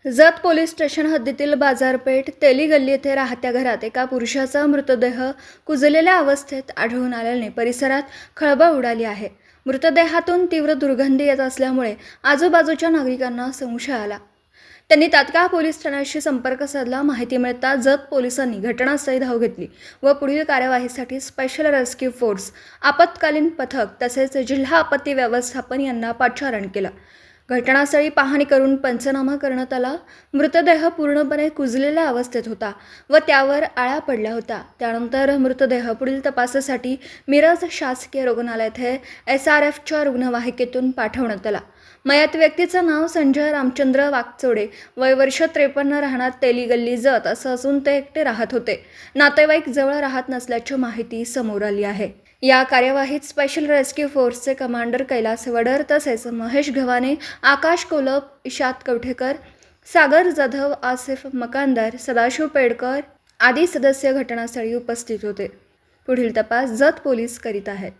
Jat police station हद्दीतील बाजारपेठ तेली गल्ली येथे राहत्या घरात एका पुरुषाचा मृतदेह कुजलेल्या अवस्थेत आढळून आल्याने परिसरात खळबळ उडाली आहे. मृतदेहातून तीव्र दुर्गंधी येत असल्यामुळे आजूबाजूच्या नागरिकांना संशय आला. त्यांनी तात्काळ पोलीस ठाण्याशी संपर्क साधला. माहिती मिळताच जत पोलिसांनी घटनास्थळी धाव घेतली व पुढील कार्यवाहीसाठी स्पेशल रेस्क्यू फोर्स, आपत्कालीन पथक तसेच जिल्हा आपत्ती व्यवस्थापन यांना पाचारण केलं. घटनास्थळी पाहणी करून पंचनामा करण्यात आला. मृतदेह पूर्णपणे कुजलेल्या अवस्थेत होता व त्यावर आळा पडल्या होत्या. त्यानंतर मृतदेह पुढील तपासासाठी मिरज शासकीय रुग्णालय येथे SRFच्या रुग्णवाहिकेतून पाठवण्यात आला. मयत व्यक्तीचं नाव संजय रामचंद्र वाकचोडे, वय वर्ष 53, राहणार तेली गल्ली जत असं असून ते एकटे राहत होते. नातेवाईक जवळ राहत नसल्याची माहिती समोर आली आहे. या कार्यवाहीत स्पेशल रेस्क्यू फोर्सचे कमांडर कैलास वडर तसेच महेश गव्हाणे, आकाश कोलप, इशात कवठेकर, सागर जाधव, आसिफ मकानदार, सदाशिव पेडकर आदी सदस्य घटनास्थळी उपस्थित होते. पुढील तपास जत पोलीस करीत आहेत.